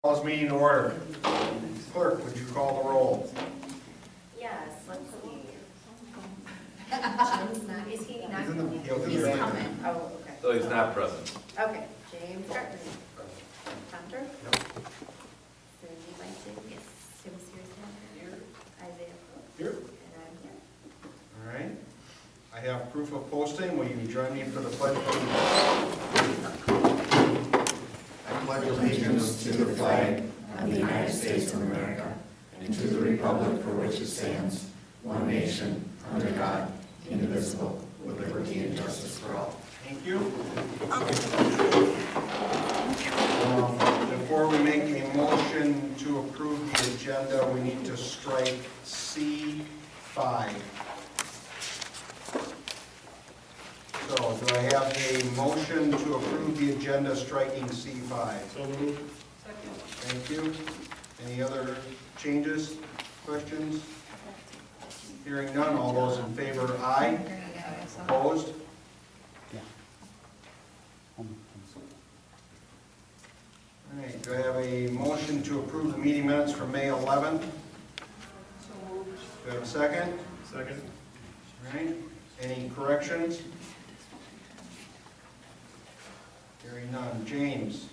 Call this meeting to order. Clerk, would you call the roll? Yes, let's see. Jim's not, is he not? He's He's coming, oh, okay. So he's not present. Okay, James Gartner. Hunter? Yep. Cindy Whiting, yes. Tim's here. Isaiah Cook. Here. And I'm here. All right. I have proof of posting. Will you join me for the pledge of allegiance? I pledge allegiance to the flag of the United States of America and to the republic for which it stands, one nation, under God, indivisible, with liberty and justice for all. Thank you. Before we make a motion to approve the agenda, we need to strike C5. So, do I have a motion to approve the agenda striking C5? So moved. Thank you. Any other changes, questions? Hearing none, all those in favor, aye. Opposed? All right, do I have a motion to approve the meeting minutes for May 11th? Do I have a second? Second. All right, any corrections? Hearing none. James?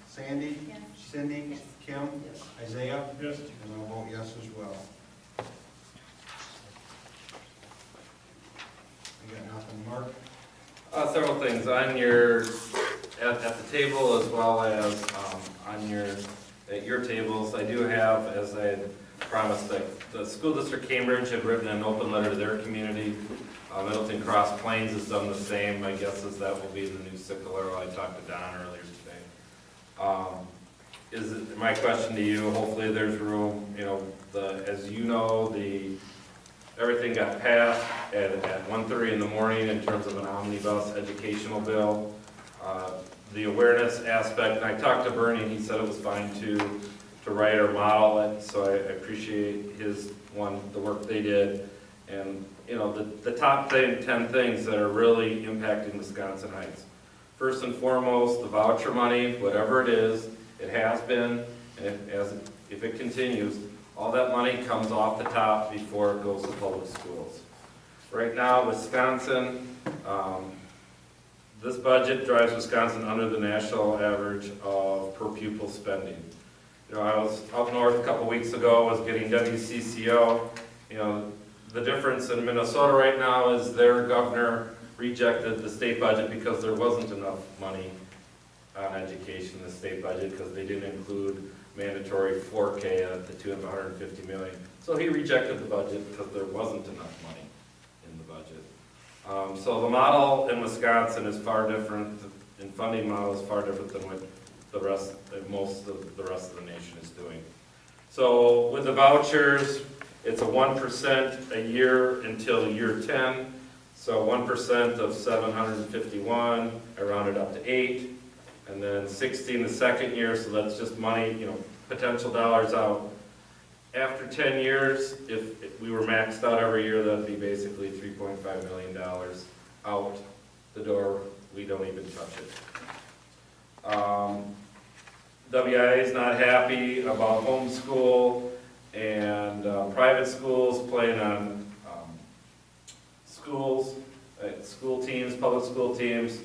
Sandy? Yes. Cindy? Yes. Kim? Isaiah? Yes. And I'll vote yes as well. I got nothing, Mark? Several things on your, at the table as well as at your tables. I do have, as I promised, that the school district Cambridge had written an open letter to their community. Middleton Cross Plains has done the same. My guess is that will be the new circular. I talked to Don earlier today. My question to you, hopefully there's room, as you know, everything got passed at 1:30 in the morning in terms of an omnibus educational bill. The awareness aspect, and I talked to Bernie and he said it was fine to write or model it, so I appreciate the work they did. And the top 10 things that are really impacting Wisconsin Heights. First and foremost, the voucher money, whatever it is, it has been, and if it continues, all that money comes off the top before it goes to public schools. Right now, Wisconsin, this budget drives Wisconsin under the national average of per pupil spending. I was up north a couple weeks ago, was getting WCCO. The difference in Minnesota right now is their governor rejected the state budget because there wasn't enough money on education in the state budget because they didn't include mandatory 4K at the tune of $150 million. So he rejected the budget because there wasn't enough money in the budget. So the model in Wisconsin is far different, and funding model is far different than what most of the rest of the nation is doing. So with the vouchers, it's a 1% a year until year 10. So 1% of 751, I rounded up to 8. And then 16 the second year, so that's just money, potential dollars out. After 10 years, if we were maxed out every year, that'd be basically $3.5 million out the door. We don't even touch it. WIA is not happy about homeschool and private schools playing on schools, school teams, public school teams.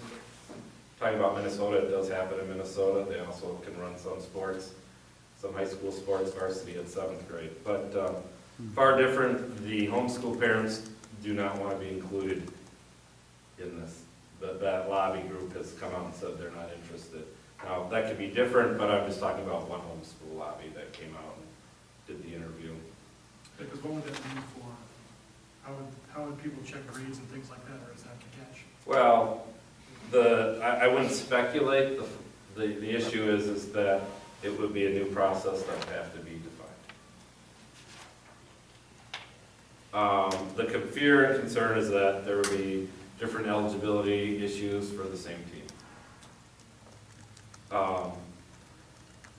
Talking about Minnesota, it does happen in Minnesota. They also can run some sports, some high school sports, varsity at 7th grade. But far different, the homeschool parents do not want to be included in this. That lobby group has come out and said they're not interested. Now, that could be different, but I'm just talking about one homeschool lobby that came out and did the interview. Because what would that mean for, how would people check grades and things like that, or is that the catch? Well, I wouldn't speculate. The issue is that it would be a new process that would have to be defined. The fear and concern is that there would be different eligibility issues for the same team.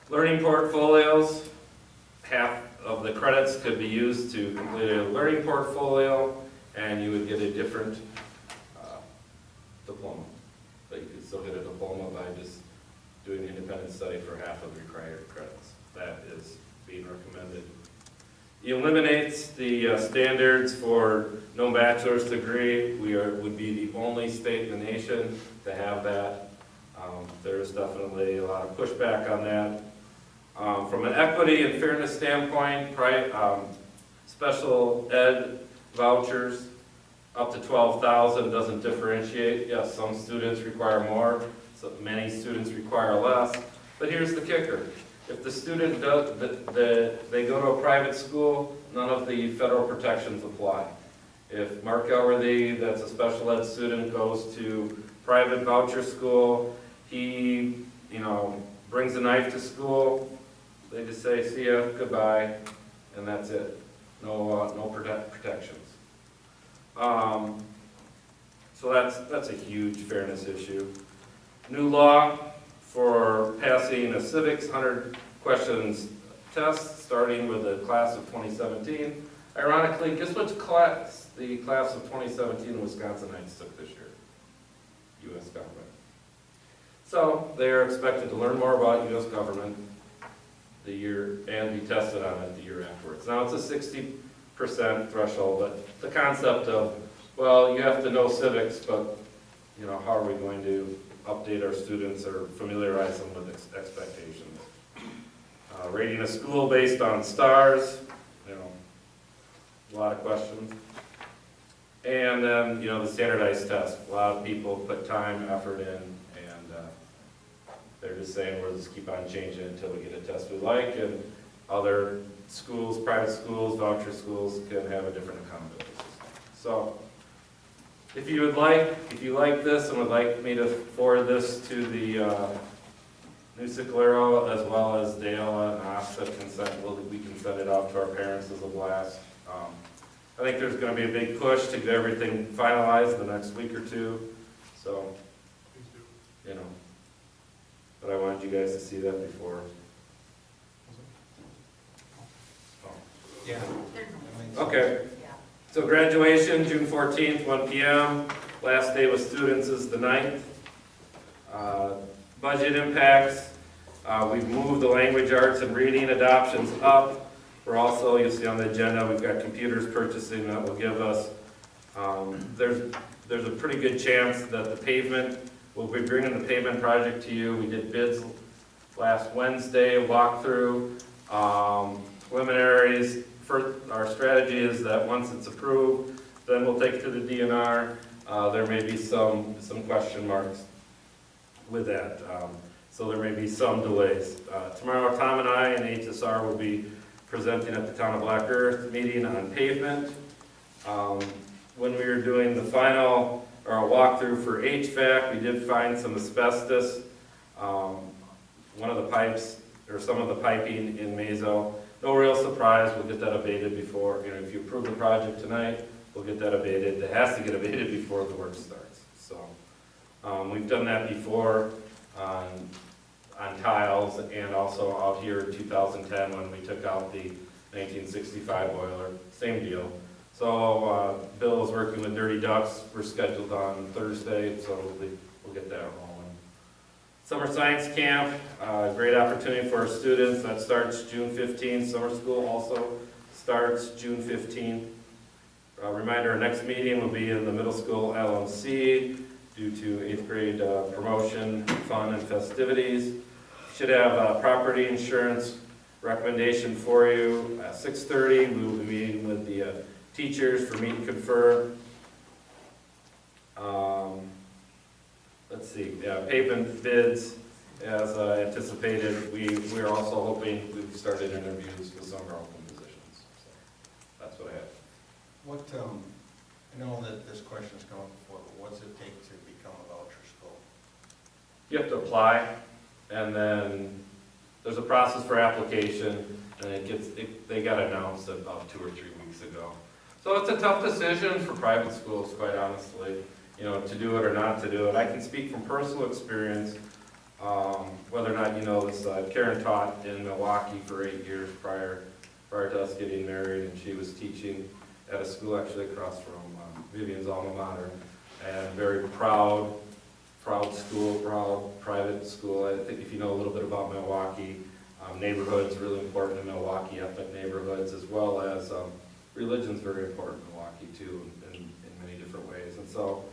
Learning portfolios, half of the credits could be used to complete a learning portfolio, and you would get a different diploma. But you could still get a diploma by just doing an independent study for half of the required credits. eliminates the standards for no bachelor's degree. We would be the only state in the nation to have that. There's definitely a lot of pushback on that. From an equity and fairness standpoint, special ed vouchers up to $12,000 doesn't differentiate. Yes, some students require more, so many students require less. But here's the kicker. If the student does, they go to a private school, none of the federal protections apply. If Mark Elworthy, that's a special ed student, goes to private voucher school, he, brings a knife to school, they just say, see ya, goodbye, and that's it. No protections. So that's a huge fairness issue. New law for passing a civics 100 questions test, starting with the class of 2017. Ironically, guess which class the class of 2017 Wisconsinites took this year? U.S. government. So they are expected to learn more about U.S. government the year and be tested on it the year afterwards. Now it's a 60% threshold, but the concept of, well, you have to know civics, but how are we going to update our students or familiarize them with expectations? Rating a school based on stars, a lot of questions. And then, the standardized test. A lot of people put time, effort in, and they're just saying, we'll just keep on changing it until we get a test we like, and other schools, private schools, voucher schools can have a different accountability system. So, if you like this and would like me to forward this to the New Ciclero as well as Dale and Asta we can send it out to our parents as a blast. I think there's going to be a big push to get everything finalized in the next week or two. So, but I wanted you guys to see that before. Yeah. Okay. So graduation, June 14th, 1 p.m. Last day with students is the 9th. Budget impacts. We've moved the language arts and reading adoptions up. We're also, you'll see on the agenda, we've got computers purchasing that will give us, there's a pretty good chance that the pavement, we'll be bringing the pavement project to you. We did bids last Wednesday, walkthrough, preliminaries. Our strategy is that once it's approved, then we'll take it to the DNR. There may be some question marks with that, so there may be some delays. Tomorrow, Tom and I and HSR will be presenting at the Town of Black Earth meeting on pavement. When we were doing the final, or a walkthrough for HVAC, we did find some asbestos. One of the pipes, or some of the piping in Mazo. No real surprise, we'll get that abated before, if you approve the project tonight, we'll get that abated. It has to get abated before the work starts. So, we've done that before on tiles, and also out here in 2010 when we took out the 1965 boiler, same deal. So Bill is working with Dirty Ducks. We're scheduled on Thursday, so we'll get that rolling. Summer Science Camp, great opportunity for our students. That starts June 15th. Summer school also starts June 15th. Reminder, our next meeting will be in the middle school LMC due to 8th grade promotion, fun, and festivities. Should have property insurance recommendation for you. At 6:30, we will be meeting with the teachers for meet and confer. Let's see, pavement bids as anticipated. We're also hoping we've started interviews with some of our open positions. So that's what I have. What, I know that this question's come up before, but what's it take to become a voucher school? You have to apply, and then there's a process for application, and they got announced about 2 or 3 weeks ago. So it's a tough decision for private schools, quite honestly, to do it or not to do it. I can speak from personal experience, whether or not you know this. Karen taught in Milwaukee for 8 years prior to us getting married, and she was teaching at a school actually across from Vivian's alma mater, and very proud school, proud private school. I think if you know a little bit about Milwaukee, Neighborhoods really important in Milwaukee, ethnic neighborhoods, as well as religion's very important in Milwaukee too, in many different ways. And so,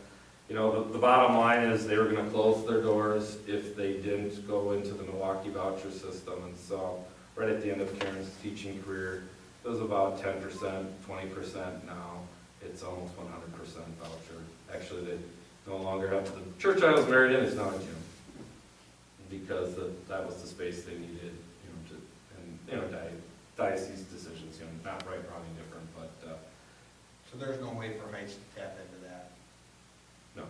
you know, the bottom line is they were going to close their doors if they didn't go into the Milwaukee voucher system. And so, right at the end of Karen's teaching career, it was about 10%, 20%. Now it's almost 100% voucher. Actually, they no longer have the church I was married in is now a gym, because that was the space they needed, diocese decisions, not right, wrong, indifferent, but, So there's no way for Heights to tap into that? no.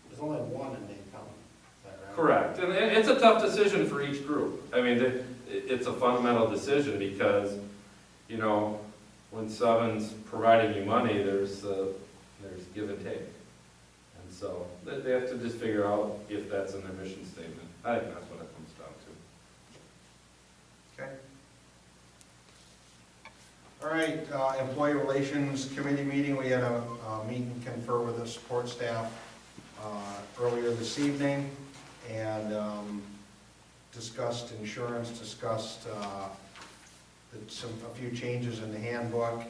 There's only one in Dane County, is that right? Correct, and it's a tough decision for each group. I mean, it's a fundamental decision because, when Seven's providing you money, there's give and take. And so they have to just figure out if that's in their mission statement. I think that's what it comes down to. Okay. All right, Employee Relations Committee meeting, we had a meet and confer with the support staff earlier this evening, and discussed insurance, discussed a few changes in the handbook,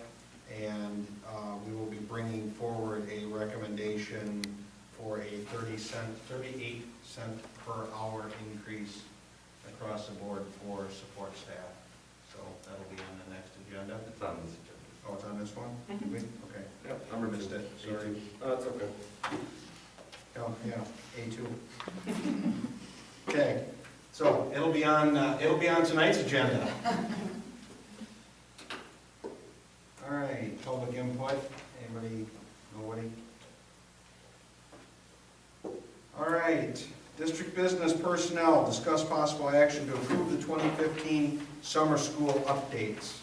and we will be bringing forward a recommendation for a 38 cent per hour increase across the board for support staff. So that'll be on the next agenda. It's on this agenda. Oh, it's on this one? Mhm. Okay. Yep, Number missed it, sorry. Oh, that's okay. Oh, yeah, A2. Okay, so it'll be on tonight's agenda. All right, public input, anybody, nobody? All right, district business personnel, discuss possible action to approve the 2015 summer school updates.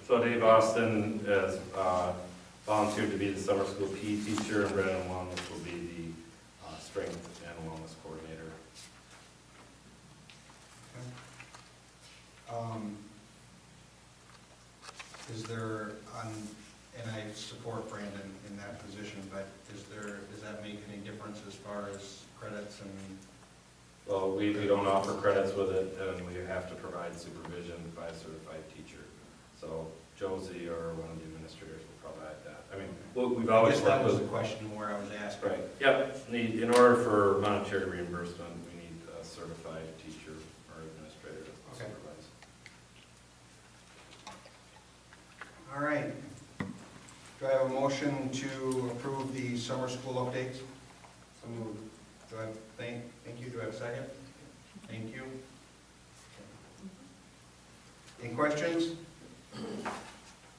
So Dave Austin has volunteered to be the summer school PE teacher, and Brandon Wellness will be the strength and wellness coordinator. Is there, and I support Brandon in that position, but does that make any difference as far as credits and? Well, we don't offer credits with it, and we have to provide supervision by a certified teacher. So Josie or one of the administrators will provide that. I mean, we've I always guess that worked was with. the question where I was asking. Right, yep, in order for monetary reimbursement, we need a certified teacher or administrator to Okay. supervise. All right. Do I have a motion to approve the summer school updates? So moved. Do I, thank you, do I have a second? Thank you. Any questions?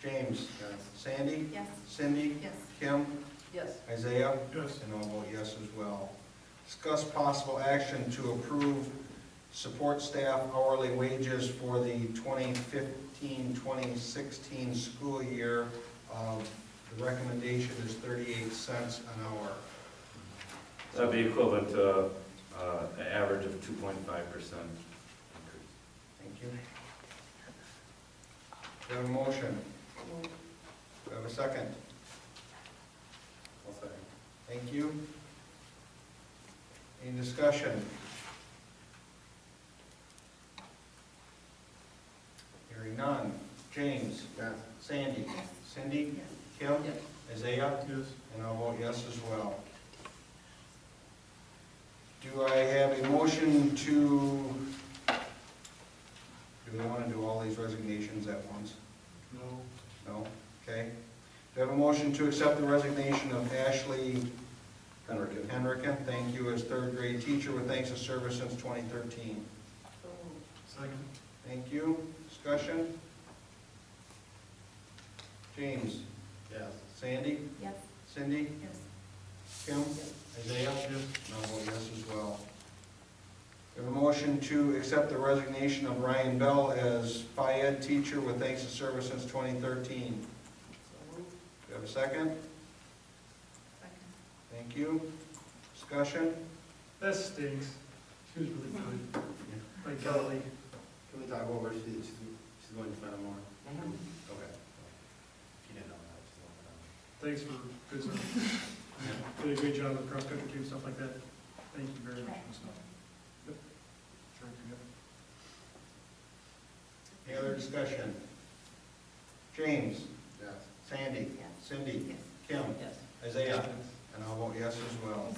James? Yes. Sandy? Yes. Cindy? Yes. Kim? Yes. Isaiah? Yes. And I'll vote yes as well. Discuss possible action to approve support staff hourly wages for the 2015-2016 school year. The recommendation is 38 cents an hour. That'd be equivalent to an average of 2.5% increase. Thank you. Do I have a motion? Do I have a second? I'll second. Thank you. Any discussion? Hearing none. James? Yes. Sandy? Yes. Cindy? Yes. Kim? Yes. Isaiah? Yes. And I'll vote yes as well. Do I have a motion to, do we want to do all these resignations at once? No. No? Okay. Do I have a motion to accept the resignation of Ashley Henriken, thank you, as third grade teacher with thanks of service since 2013? Second. Thank you. Discussion? James? Yes. Sandy? Yes. Cindy? Yes. Kim? Yes. Isaiah? And I'll vote yes as well. We have a motion to accept the resignation of Ryan Bell as Phi Ed teacher with thanks of service since 2013. Do you have a second? Second. Thank you. Discussion? That stinks. She was really good. like Galilee. Can we talk about where she's going to spend more? Okay. She didn't know that, she's going to. Thanks for good stuff. Did a great job with cross-country team, stuff like that. Thank you very much. Yep. Sure, yep. Any other discussion? James? Yes. Sandy? Yes. Cindy? Yes. Kim? Yes. Isaiah? And I'll vote yes as well. I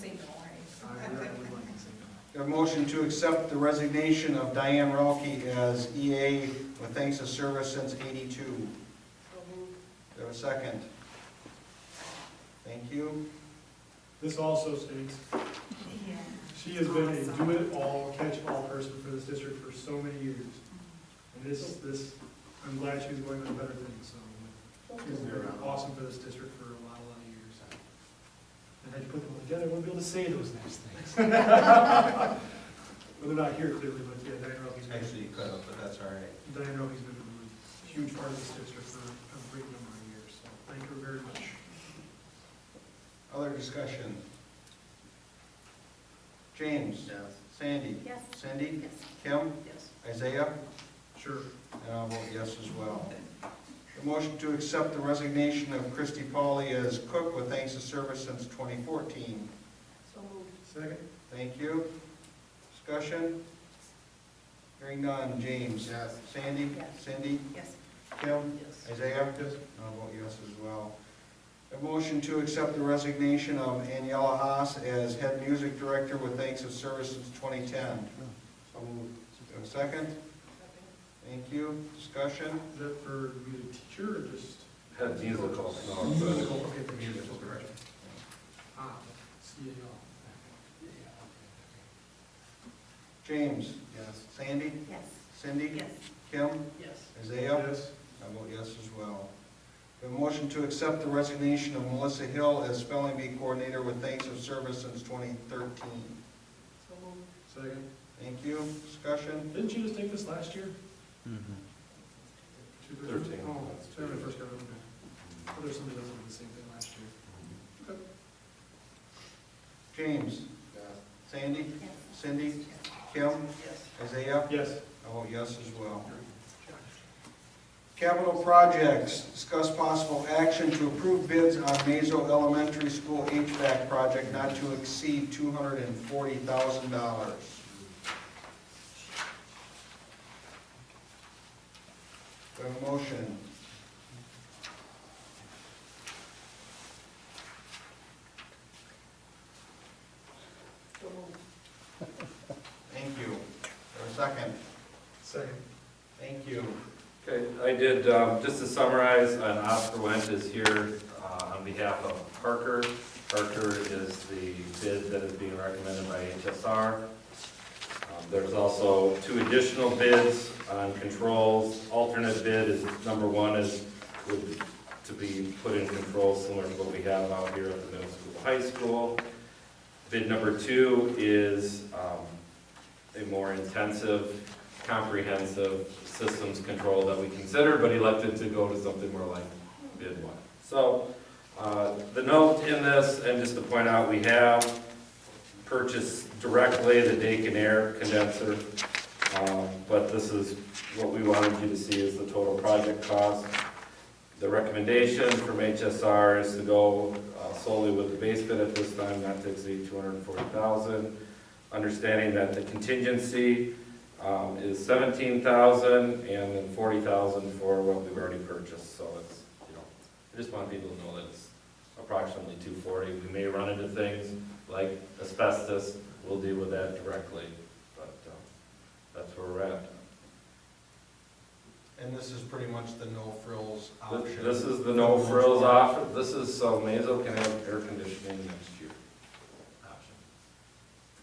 would like to say that. A motion to accept the resignation of Diane Ralke as EA with thanks of service since '82. Do you have a second? Thank you. This also states, she has been a do-it-all, catch-all person for this district for so many years. And this, I'm glad she's going on better things, so she's been awesome for this district for a lot of years. And had you put them all together, I wouldn't be able to say those nice things. Well, they're not here clearly, but yeah, Diane Roke's been, Actually, you could have, but that's all right. Diane Roke's been a huge part of this district for a great number of years, so thank her very much. Other discussion? James? Yes. Sandy? Yes. Cindy? Yes. Kim? Yes. Isaiah? Sure. And I'll vote yes as well. A motion to accept the resignation of Christy Pauley as cook with thanks of service since 2014. So moved. Second? Thank you. Discussion? Hearing none. James? Yes. Sandy? Yes. Cindy? Yes. Kim? Yes. Isaiah? Yes. I'll vote yes as well. A motion to accept the resignation of Aniela Haas as head music director with thanks of service since 2010. So moved. Do you have a second? Thank you. Discussion? Is that for being a teacher or just? Had musical, no, it's Musical, okay, for musical direction. Ah, CAO. James? Yes. Sandy? Yes. Cindy? Yes. Kim? Yes. Isaiah? Yes. I vote yes as well. A motion to accept the resignation of Melissa Hill as spelling bee coordinator with thanks of service since 2013. So moved. Second. Thank you. Discussion? Didn't you just take this last year? 13. Oh, so when I first got it, okay. I thought there was somebody else that did the same thing last year. Okay. James? Yes. Sandy? Yes. Cindy? Kim? Yes. Isaiah? Yes. I vote yes as well. Capital projects, discuss possible action to approve bids on Mazo Elementary School HVAC project not to exceed $240,000. Do I have a motion? So moved. Thank you. For a second. Second. Thank you. Okay, I did, just to summarize, Oscar Wendt is here on behalf of Parker. Parker is the bid that is being recommended by HSR. There's also 2 additional bids on controls. Alternate bid is, number 1 is to be put in controls similar to what we have out here at the middle school, high school. Bid number 2 is a more intensive, comprehensive systems control that we considered, but elected to go to something more like bid 1. So the note in this, and just to point out, we have purchased directly the Dakin air condenser, but this is what we wanted you to see is the total project cost. The recommendation from HSR is to go solely with the base bid at this time, not to exceed $240,000. Understanding that the contingency is $17,000 and then $40,000 for what we've already purchased. So it's, I just want people to know that it's approximately $240,000. We may run into things like asbestos. We'll deal with that directly, but that's where we're at. And this is pretty much the no frills option. This is the no frills offer. This is so Mazo can have air conditioning next year. Option.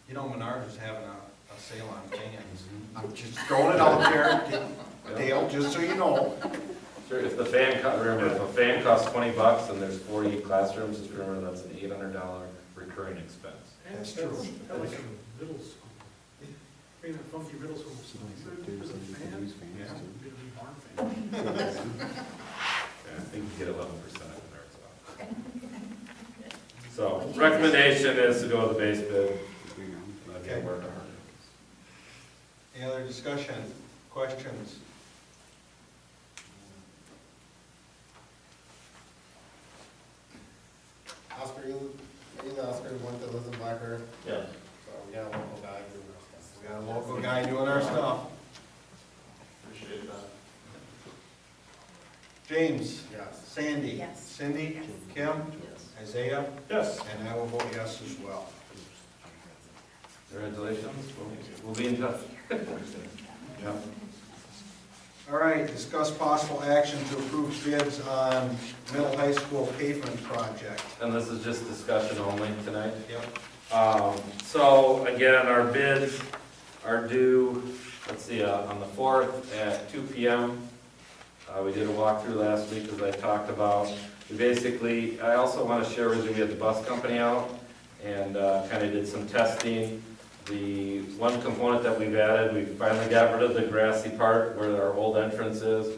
You know, Menards is having a sale on fans. I'm just throwing it out there, Dale, just so you know. Sure, if the fan, remember, if a fan costs $20 and there's 40 classrooms, just remember that's an $800 recurring expense. That's true. That was in middle school. Being a funky middle school. There's a fan. Yeah. Be a big barn fan. Yeah, I think you get 11% in there. So recommendation is to go with the base bid. Okay. Any other discussion? discussion, questions? Oscar, you the Oscar, the one that lives in Black Earth? Yeah. So we got a local guy doing our stuff. We got a local guy doing our stuff. Appreciate that. James? Yes. Sandy? Yes. Cindy? Yes. Kim? Yes. Isaiah? Yes. And I will vote yes as well. Congratulations. We'll be in touch. Yep. All right, discuss possible action to approve bids on middle high school pavement project. And this is just discussion only tonight. Yep. So again, our bids are due, let's see, on the 4th at 2 p.m. We did a walkthrough last week, as I talked about. We basically, I also want to share with you, we had the bus company out and kind of did some testing. The one component that we've added, we finally got rid of the grassy part where our old entrance is.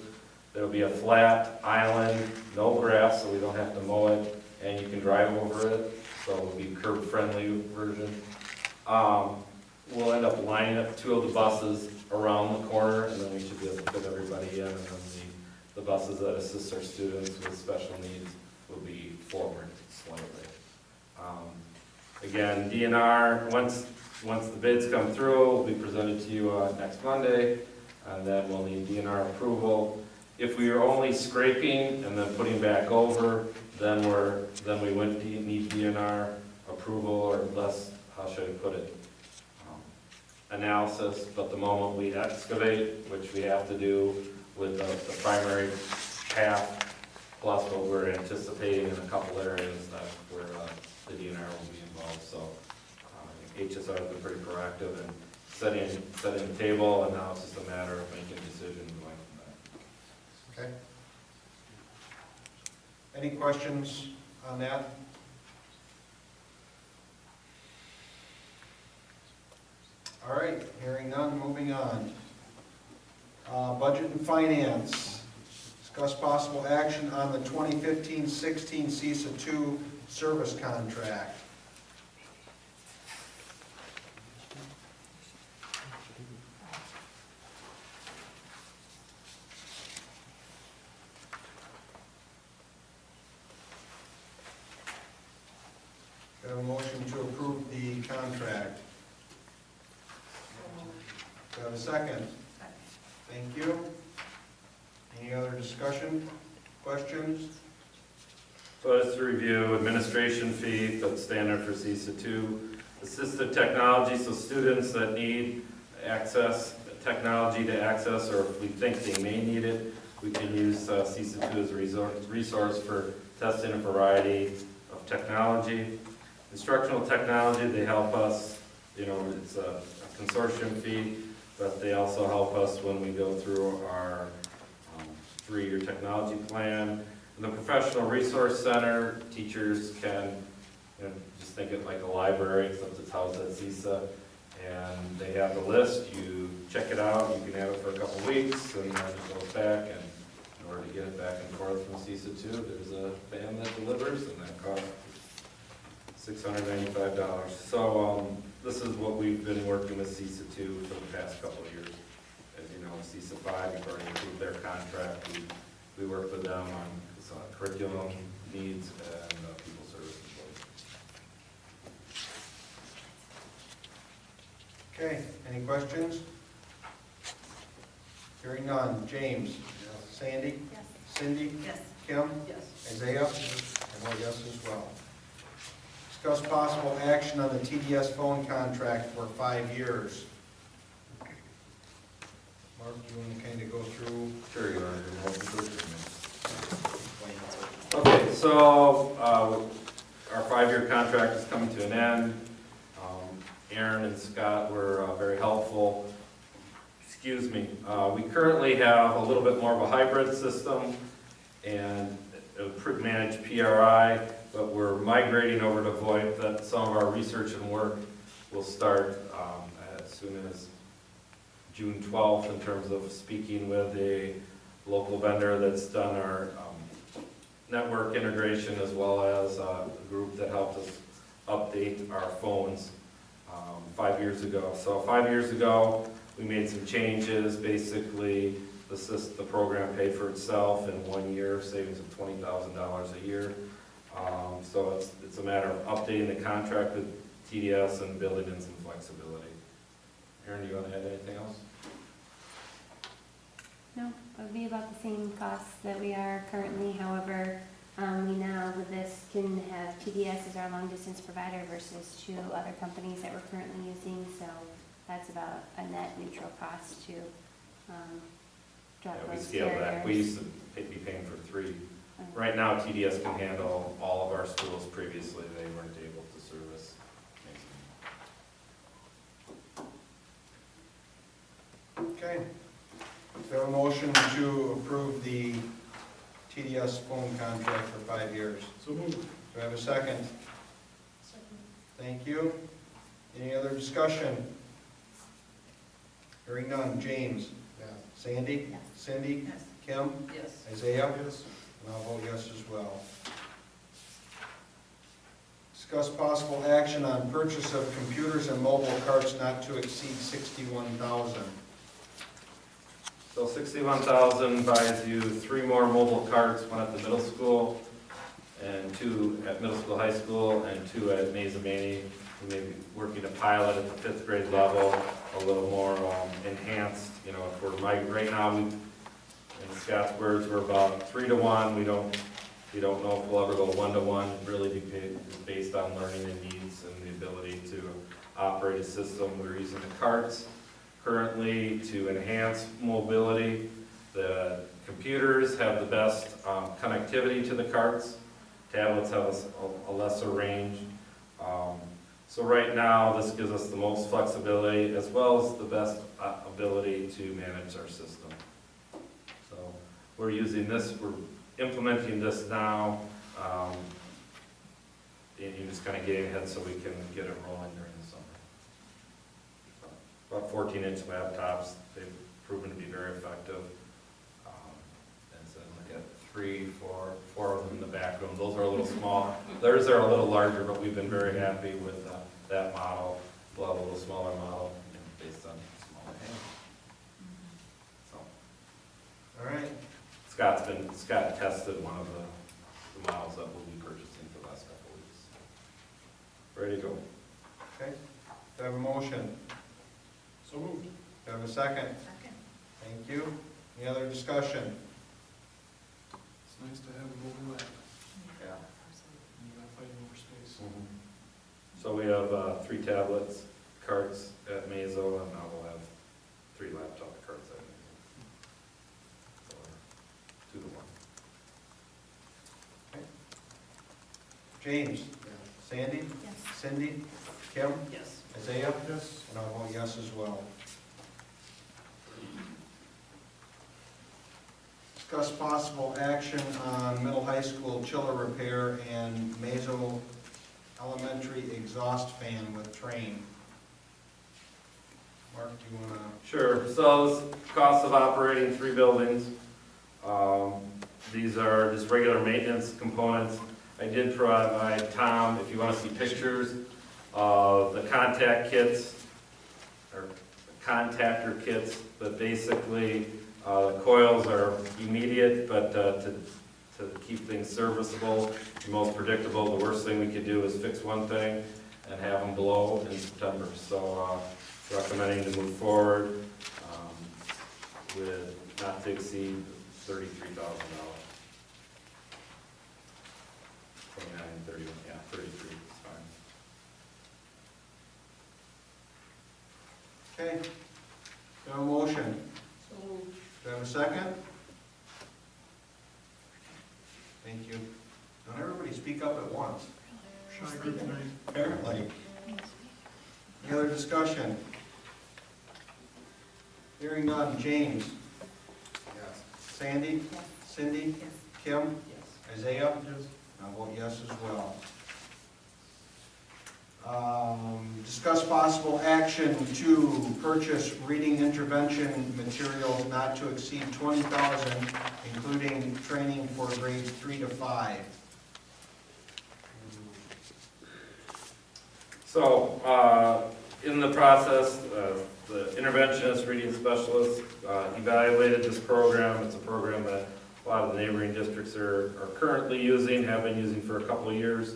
There'll be a flat island, no grass, so we don't have to mow it, and you can drive over it, so it'll be curb-friendly version. We'll end up lining up 2 of the buses around the corner, and then we should be able to fit everybody in, and then the buses that assist our students with special needs will be forward slightly. Again, DNR, once the bids come through, will be presented to you next Monday, and then we'll need DNR approval. If we are only scraping and then putting back over, then we wouldn't need DNR approval, or less, how should I put it, analysis. But the moment we excavate, which we have to do with the primary path, plus what we're anticipating in a couple areas that where the DNR will be involved. So HSR has been pretty proactive in setting the table, and now it's just a matter of making decisions going from there. Okay. Any questions on that? All right, hearing none, moving on. Budget and finance. Discuss possible action on the 2015-16 CISA 2 service contract. Do I have a motion to approve the contract? Do I have a second? Thank you. Any other discussion, questions? So just to review, administration fee, that's standard for CISA 2. Assistive technology, so students that need technology to access, or if we think they may need it, we can use CISA 2 as a resource for testing a variety of technology. Instructional technology, they help us, it's a consortium fee, but they also help us when we go through our 3-year technology plan. In the Professional Resource Center, teachers can, just think of it like a library, except it's housed at CISA, and they have the list. You check it out, you can have it for a couple weeks, and then it goes back, and in order to get it back and forth from CISA 2, there's a van that delivers, and that costs $695. So this is what we've been working with CISA 2 for the past couple of years. As you know, CISA 5, we've already approved their contract. We work with them on curriculum needs and people service employees. Okay, any questions? Hearing none. James? Sandy? Yes. Cindy? Yes. Kim? Yes. Isaiah? And I yes as well. Discuss possible action on the TDS phone contract for 5 years. Mark, do you want to kind of go through? Sure, you want to do motion to approve? Okay, so our 5-year contract is coming to an end. Aaron and Scott were very helpful. Excuse me. We currently have a little bit more of a hybrid system and managed PRI, but we're migrating over to VoIP. That some of our research and work will start as soon as June 12th in terms of speaking with a local vendor that's done our network integration, as well as a group that helped us update our phones 5 years ago. So 5 years ago, We made some changes, basically, the program paid for itself in 1 year, savings of $20,000 a year. So it's a matter of updating the contract with TDS and building in some flexibility. Aaron, do you want to add anything else? No, it would be about the same costs that we are currently. However, we now with this can have TDS as our long distance provider versus 2 other companies that we're currently using. So that's about a net neutral cost to drop Yeah, we those scaled that. carriers. We used to be paying for 3. Right now, TDS can handle all of our schools. Previously, they weren't able to service. Okay. Is there a motion to approve the TDS phone contract for 5 years? So moved. Do I have a second? Second. Thank you. Any other discussion? Hearing none. James? Yes. Sandy? Yes. Cindy? Yes. Kim? Yes. Isaiah? Yes. And I'll vote yes as well. Discuss possible action on purchase of computers and mobile carts not to exceed $61,000. So 61,000 buys you 3 more mobile carts, 1 at the middle school, and 2 at middle school, high school, and 2 at Mazamani. We may be working a pilot at the 5th grade level, a little more enhanced. You know, if we're right now, in Scottsburg, we're about 3 to 1. We don't know if we'll ever go 1 to 1. It really is based on learning and needs and the ability to operate a system. We're using the carts currently to enhance mobility. The computers have the best connectivity to the carts. Tablets have a lesser range. So right now, this gives us the most flexibility as well as the best ability to manage our system. So we're using this, we're implementing this now, and you're just kind of getting ahead so we can get it rolling during the summer. About 14-inch laptops, they've proven to be very effective. And so look at 3, 4 of them in the back room. Those are a little small. Theirs are a little larger, but we've been very happy with that model. We'll have a little smaller model based on smaller hands. So All right. Scott tested one of the models that we'll be purchasing for the last couple of weeks. Ready to go. Okay. Do I have a motion? So moved. Do I have a second? Second. Thank you. Any other discussion? It's nice to have a mobile lab. Yeah. You're not fighting over space. So we have 3 tablets, carts at Mazo, and now we'll have 3 laptop carts at Mazo. So 2 to 1. Okay. James? Sandy? Yes. Cindy? Kim? Yes. Isaiah? Yes. And I'll vote yes as well. Discuss possible action on middle high school chiller repair and Mazo Elementary exhaust fan with train. Mark, do you want to? Sure, so this cost of operating 3 buildings. These are just regular maintenance components. I did provide Tom, if you want to see pictures of the contact kits, or contactor kits, but basically the coils are immediate, but to keep things serviceable, the most predictable, the worst thing we could do is fix one thing and have them blow in September. So recommending to move forward with not to exceed $33,000. 29, 31, yeah, 33 is fine. Okay. Do I have a motion? So moved. Do I have a second? Thank you. Don't everybody speak up at once. Shy group tonight. Apparently. Any other discussion? Hearing none. James? Yes. Sandy? Yes. Cindy? Yes. Kim? Yes. Isaiah? Yes. I'll vote yes as well. Discuss possible action to purchase reading intervention materials not to exceed $20,000, including training for grades 3 to 5. So, in the process, the interventionist reading specialist evaluated this program. It's a program that a lot of the neighboring districts are currently using, have been using for a couple of years.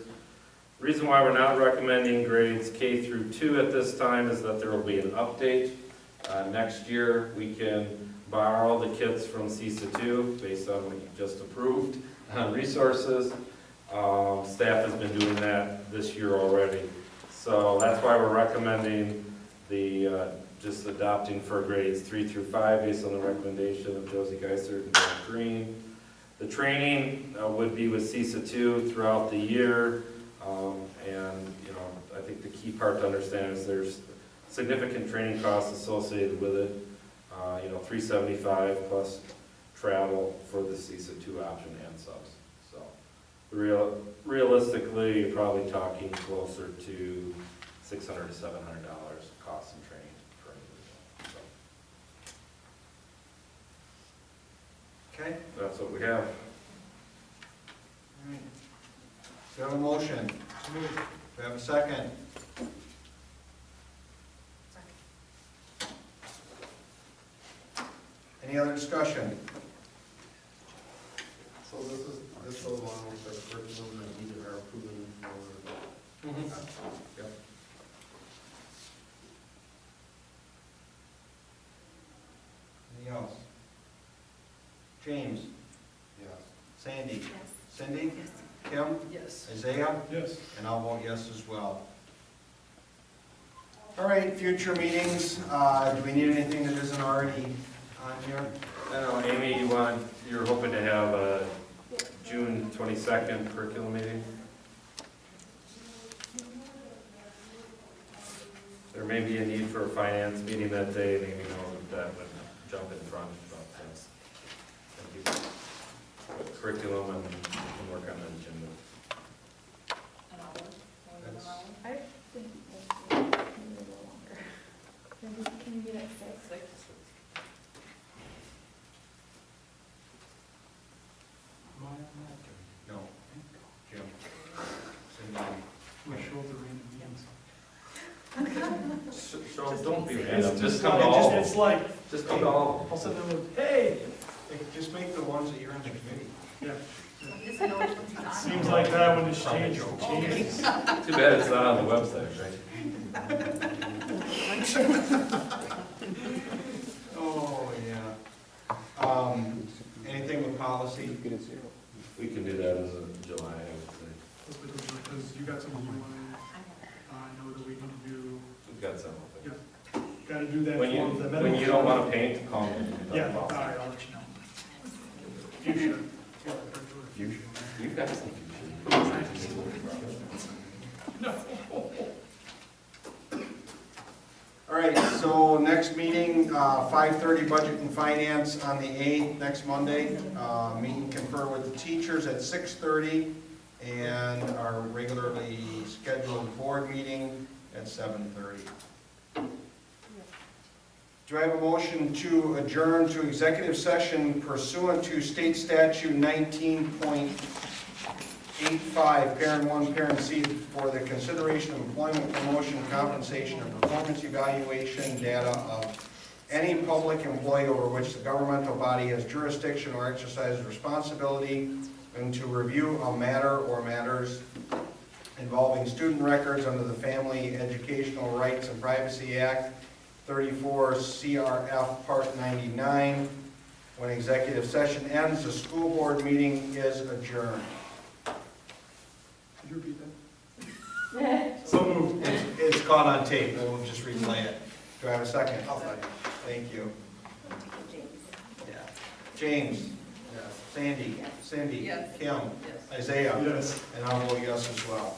The reason why we're not recommending grades K through 2 at this time is that there will be an update. Next year, we can borrow the kits from CESA 2 based on what you just approved on resources. Staff has been doing that this year already. So that's why we're recommending the just adopting for grades 3 through 5 based on the recommendation of Josie Geisert and John Green. The training would be with CESA 2 throughout the year. And you know, I think the key part to understand is there's significant training costs associated with it. You know, $375 plus travel for the CESA 2 option and subs. So realistically, you're probably talking closer to $600 to $700 costs and training per individual. So Okay? that's what we have. All right. Do you have a motion? Do you have a second? Any other discussion? So this goes along with the curriculum that we are approving for. Yep. Anything else? James? Yes. Sandy? Yes. Cindy? Kim? Yes. Isaiah? Yes. And I'll vote yes as well. All right, future meetings, do we need anything that isn't already on here? I don't know, Amy, you're hoping to have a June 22nd curriculum meeting? There may be a need for a finance meeting that day, and Amy knows that would jump in front of things. But curriculum and we can work on the agenda. An hour. That's- I think maybe a little longer. Maybe can you get at 6? No. Jim? Cindy? We show up the random meetings. So don't be It's random, just come to like- all of It's them. like, Just come to all of them. I'll send them a, hey! Just make the ones that you're on the committee. Yeah. This is always what's on. Seems like that one just changes. Too bad it's not on the website, right? Oh, yeah. Anything with policy? We can do that as of July, I would say. Because you got something you want to, know that we need to do, We've got several things. gotta do that When you, form, the when amendment. you don't want to paint, call me. Yeah, all right, I'll let you know. You should. You've got some. All right, so next meeting, 5:30 Budget and Finance on the 8th, next Monday. Meet and confer with the teachers at 6:30, and our regularly scheduled board meeting at 7:30. Do I have a motion to adjourn to executive session pursuant to state statute 19.85, parent 1, parent C, for the consideration of employment, promotion, compensation, and performance evaluation data of any public employee over which the governmental body has jurisdiction or exercises responsibility, and to review a matter or matters involving student records under the Family Educational Rights and Privacy Act, 34 CRF Part 99. When executive session ends, the school board meeting is adjourned. Could you repeat that? So moved. It's caught on tape, we'll just replay it. Do I have a second? Thank you. James? Yes. Sandy? Cindy? Yes. Kim? Yes. Isaiah? Yes. And I'll vote yes as well.